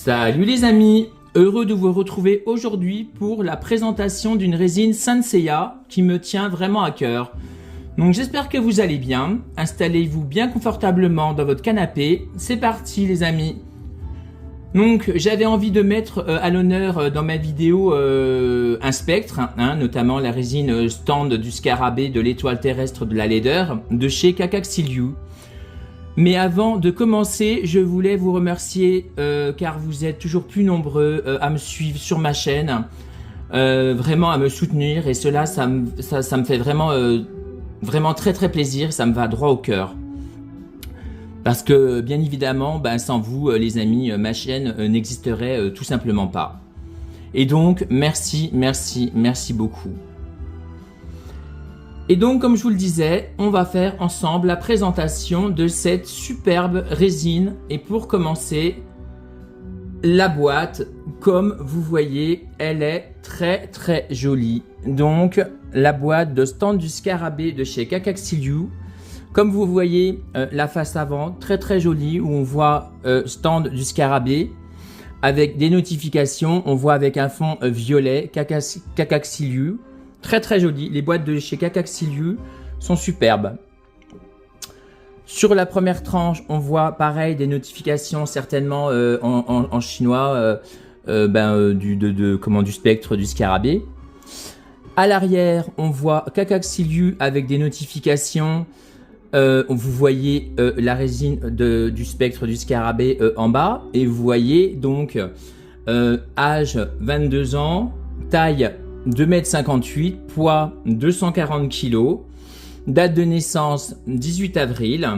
Salut les amis, heureux de vous retrouver aujourd'hui pour la présentation d'une résine Sansea qui me tient vraiment à cœur. Donc j'espère que vous allez bien, installez-vous bien confortablement dans votre canapé, c'est parti les amis. Donc j'avais envie de mettre à l'honneur dans ma vidéo un spectre, notamment la résine stand du scarabée de l'étoile terrestre de la laideur de chez Cacaxiliu. Mais avant de commencer, je voulais vous remercier car vous êtes toujours plus nombreux à me suivre sur ma chaîne, vraiment à me soutenir et cela ça me fait vraiment très plaisir, ça me va droit au cœur. Parce que bien évidemment, sans vous les amis, ma chaîne n'existerait tout simplement pas. Et donc merci beaucoup. Et donc, comme je vous le disais, on va faire ensemble la présentation de cette superbe résine. Et pour commencer, la boîte, comme vous voyez, elle est très jolie. Donc, la boîte de stand du scarabée de chez Cacaxiliu. Comme vous voyez, la face avant, très jolie, où on voit stand du scarabée. Avec des notifications, on voit avec un fond violet, Cacaxiliu. Très joli, les boîtes de chez Cacaxiliu sont superbes. Sur la première tranche, on voit pareil des notifications certainement en chinois du spectre du scarabée. À l'arrière, on voit Cacaxiliu avec des notifications. Vous voyez la résine du spectre du scarabée en bas et vous voyez donc âge 22 ans, taille 2,58 m, poids 240 kg, date de naissance 18 avril,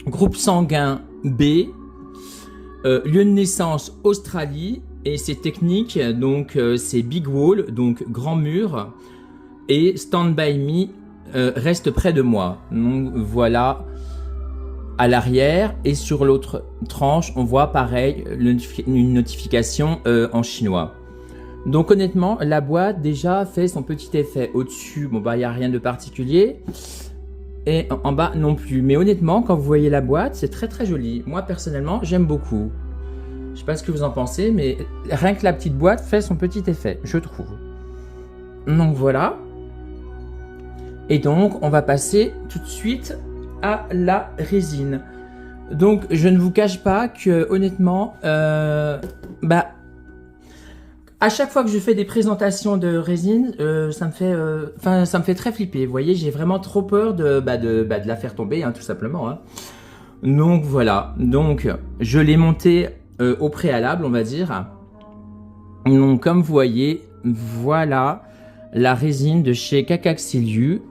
groupe sanguin B, lieu de naissance Australie et c'est technique, donc c'est Big Wall, donc grand mur, et Stand By Me, reste près de moi. Donc voilà à l'arrière et sur l'autre tranche, on voit pareil une notification en chinois. Donc honnêtement, la boîte déjà fait son petit effet. Au-dessus, il n'y a rien de particulier. Et en bas non plus. Mais honnêtement, quand vous voyez la boîte, c'est très joli. Moi personnellement, j'aime beaucoup. Je sais pas ce que vous en pensez, mais rien que la petite boîte fait son petit effet, je trouve. Donc voilà. Et donc, on va passer tout de suite à la résine. Donc, je ne vous cache pas que honnêtement, à chaque fois que je fais des présentations de résine, ça me fait très flipper. Vous voyez, j'ai vraiment trop peur de la faire tomber, tout simplement. Donc voilà. Donc je l'ai montée au préalable, on va dire. Donc comme vous voyez, voilà la résine de chez Cacaxiliu,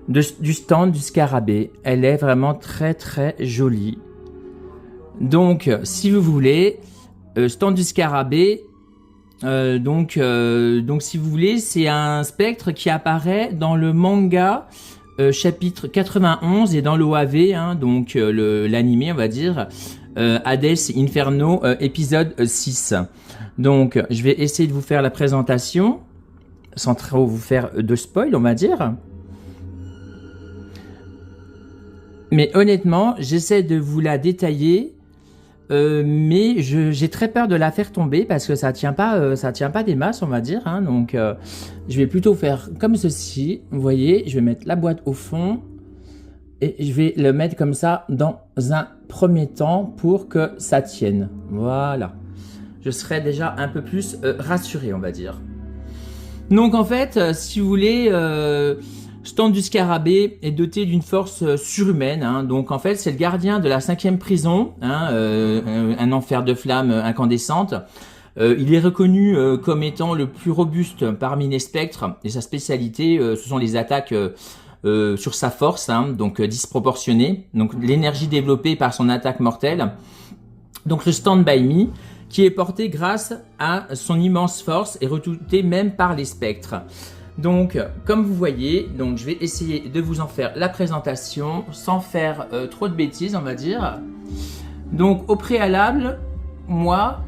du stand du scarabée. Elle est vraiment très jolie. Donc si vous voulez. Stand du scarabée, donc si vous voulez, c'est un spectre qui apparaît dans le manga chapitre 91 et dans l'OAV, donc l'animé on va dire, Hades Inferno épisode 6. Donc je vais essayer de vous faire la présentation, sans trop vous faire de spoil on va dire. Mais honnêtement, j'essaie de vous la détailler. Mais j'ai très peur de la faire tomber parce que ça tient pas des masses on va dire, donc je vais plutôt faire comme ceci, vous voyez, je vais mettre la boîte au fond et je vais le mettre comme ça dans un premier temps pour que ça tienne, voilà, je serai déjà un peu plus rassuré on va dire. Donc en fait, si vous voulez, Stand du scarabée est doté d'une force surhumaine, donc en fait c'est le gardien de la 5e prison, un enfer de flammes incandescentes. Il est reconnu comme étant le plus robuste parmi les spectres et sa spécialité ce sont les attaques sur sa force, donc disproportionnée, donc l'énergie développée par son attaque mortelle. Donc le Stand By Me qui est porté grâce à son immense force et redouté même par les spectres. Donc, comme vous voyez, donc je vais essayer de vous en faire la présentation sans faire trop de bêtises, on va dire. Donc, au préalable, moi,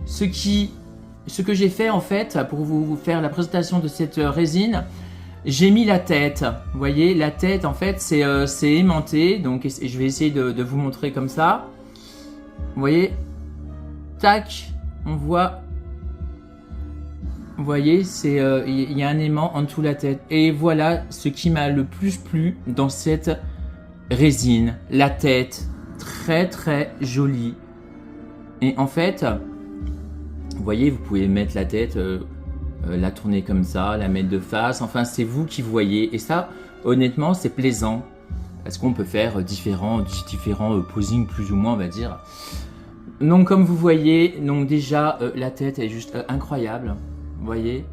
ce que j'ai fait en fait pour vous faire la présentation de cette résine, j'ai mis la tête. Vous voyez, la tête en fait, c'est aimanté. Donc, je vais essayer de vous montrer comme ça. Vous voyez, tac, on voit, vous voyez, c'est il y a un aimant en dessous de la tête. Et voilà ce qui m'a le plus plu dans cette résine, la tête, très très jolie. Et en fait, vous voyez, vous pouvez mettre la tête, la tourner comme ça, la mettre de face, enfin c'est vous qui voyez. Et ça, honnêtement, c'est plaisant. Parce qu'on peut faire différents posings plus ou moins, on va dire. Donc comme vous voyez, donc déjà la tête est juste incroyable. Vous voyez,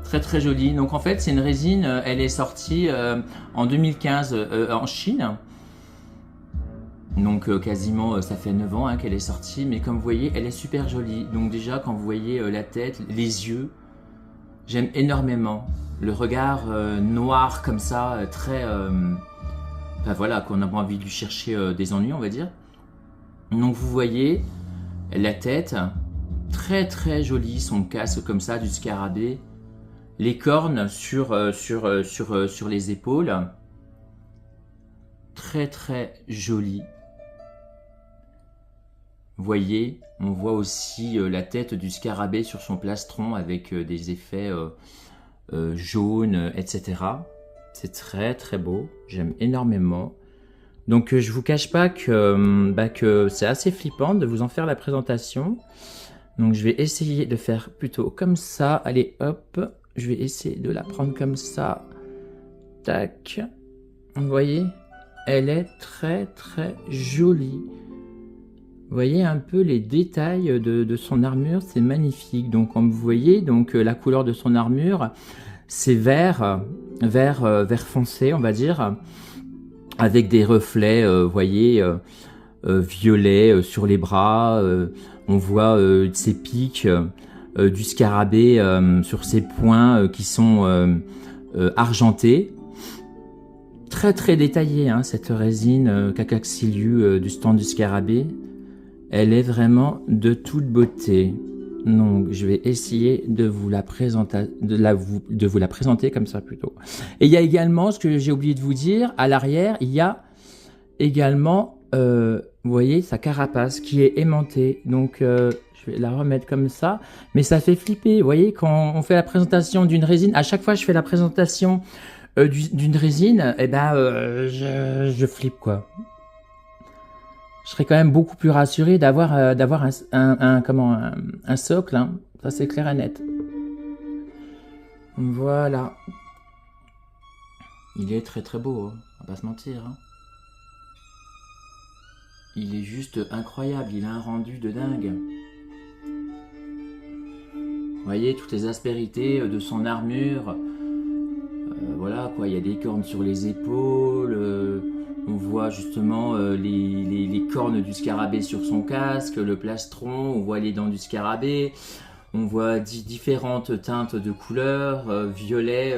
très très jolie. Donc en fait c'est une résine, elle est sortie en 2015 en Chine. Donc quasiment ça fait 9 ans qu'elle est sortie. Mais comme vous voyez, elle est super jolie. Donc déjà quand vous voyez la tête, les yeux, j'aime énormément. Le regard noir comme ça, très... Enfin voilà, qu'on a pas envie de lui chercher des ennuis, on va dire. Donc vous voyez la tête, très très jolie, son casque comme ça, du scarabée. Les cornes sur les épaules. Très très joli. Vous voyez, on voit aussi la tête du scarabée sur son plastron avec des effets jaunes, etc. C'est très très beau, j'aime énormément. Donc je vous cache pas que c'est assez flippant de vous en faire la présentation. Donc je vais essayer de faire plutôt comme ça. Allez hop, je vais essayer de la prendre comme ça. Tac. Vous voyez, elle est très très jolie. Vous voyez un peu les détails de son armure, c'est magnifique. Donc comme vous voyez, donc la couleur de son armure, c'est vert foncé, on va dire, avec des reflets, vous voyez, violets sur les bras. On voit ses pics, du scarabée sur ses poings qui sont argentés. Très très détaillée, hein, cette résine Cacaxiliu du stand du scarabée. Elle est vraiment de toute beauté. Donc, je vais essayer de vous la présenter, comme ça plutôt. Et il y a également, ce que j'ai oublié de vous dire, à l'arrière, il y a également, vous voyez, sa carapace qui est aimantée. Donc, je vais la remettre comme ça. Mais ça fait flipper, vous voyez, quand on fait la présentation d'une résine, à chaque fois que je fais la présentation d'une résine, eh ben, je flippe, quoi. Je serais quand même beaucoup plus rassuré d'avoir un socle, hein. Ça c'est clair et net. Voilà. Il est très très beau, hein. On va pas se mentir, hein. Il est juste incroyable, il a un rendu de dingue. Vous voyez toutes les aspérités de son armure. Voilà quoi, il y a des cornes sur les épaules. On voit justement les cornes du scarabée sur son casque, le plastron, on voit les dents du scarabée, on voit différentes teintes de couleurs, violet,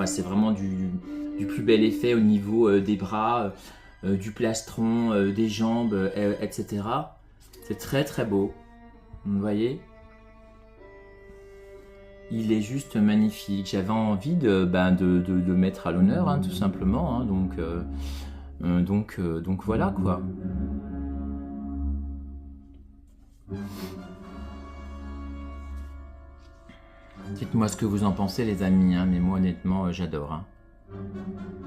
c'est vraiment du plus bel effet au niveau des bras, du plastron, des jambes, etc. C'est très très beau, vous voyez. Il est juste magnifique. J'avais envie de mettre à l'honneur, hein, tout simplement. Hein, donc voilà quoi. Dites-moi ce que vous en pensez, les amis. Hein, mais moi, honnêtement, j'adore. Hein.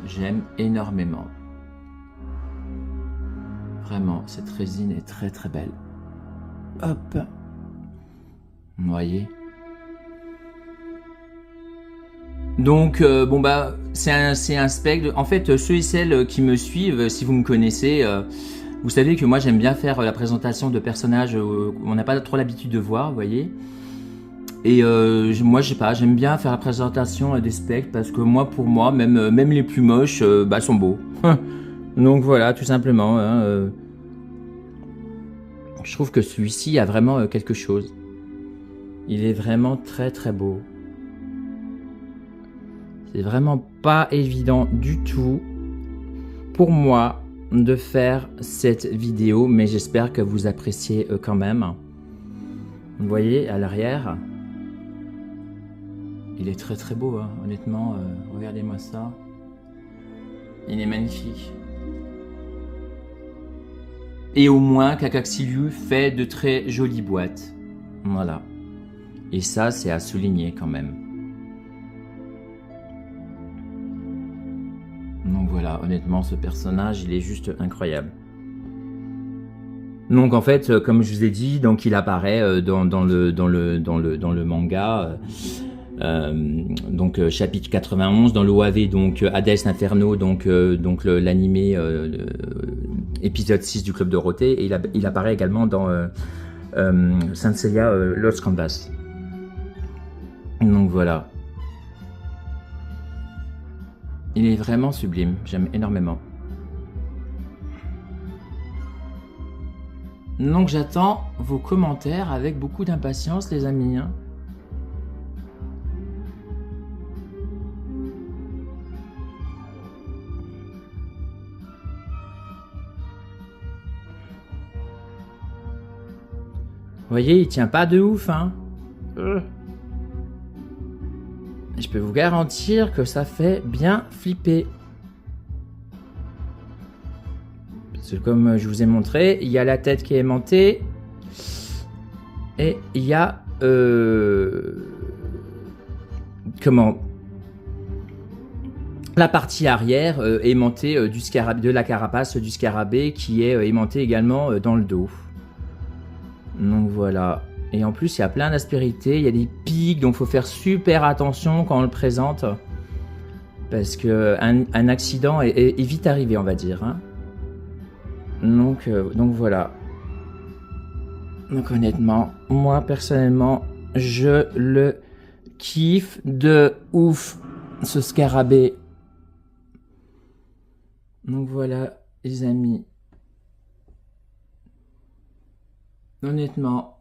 J'aime énormément. Vraiment, cette résine est très très belle. Hop. Vous voyez. Donc bon bah c'est un spectre. En fait ceux et celles qui me suivent, si vous me connaissez, vous savez que moi j'aime bien faire la présentation de personnages qu'on n'a pas trop l'habitude de voir, vous voyez. Et moi je sais pas, j'aime bien faire la présentation des spectres parce que moi pour moi même les plus moches sont beaux. Donc voilà tout simplement. Hein, je trouve que celui-ci a vraiment quelque chose. Il est vraiment très très beau. C'est vraiment pas évident du tout pour moi de faire cette vidéo, mais j'espère que vous appréciez quand même. Vous voyez à l'arrière, il est très très beau, hein. Honnêtement, regardez-moi ça. Il est magnifique. Et au moins, Kakaxilu fait de très jolies boîtes. Voilà. Et ça, c'est à souligner quand même. Donc voilà, honnêtement, ce personnage, il est juste incroyable. Donc en fait, comme je vous ai dit, donc il apparaît dans le manga, donc chapitre 91, dans l'OAV, donc Hades Inferno, donc l'animé épisode 6 du Club Dorothée, et il apparaît également dans Saint Seiya Lost Canvas. Donc voilà. Il est vraiment sublime, j'aime énormément. Donc j'attends vos commentaires avec beaucoup d'impatience, les amis. Vous voyez, il tient pas de ouf, hein. Je peux vous garantir que ça fait bien flipper. Parce que comme je vous ai montré, il y a la tête qui est aimantée. Et il y a... la partie arrière aimantée de la carapace du scarabée qui est aimantée également dans le dos. Donc voilà. Et en plus, il y a plein d'aspérités, il y a des pics, donc il faut faire super attention quand on le présente. Parce qu'un accident est vite arrivé, on va dire. Hein. Donc voilà. Donc honnêtement, moi personnellement, je le kiffe de ouf, ce scarabée. Donc voilà, les amis. Honnêtement,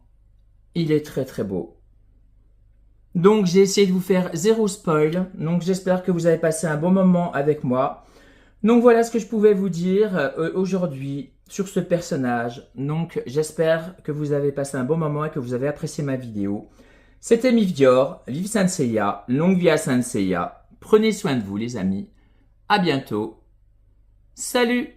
il est très très beau. Donc j'ai essayé de vous faire zéro spoil. Donc j'espère que vous avez passé un bon moment avec moi. Donc voilà ce que je pouvais vous dire aujourd'hui sur ce personnage. Donc j'espère que vous avez passé un bon moment et que vous avez apprécié ma vidéo. C'était Mifdior, vive Saint Seiya, longue vie à Saint Seiya. Prenez soin de vous les amis. À bientôt. Salut!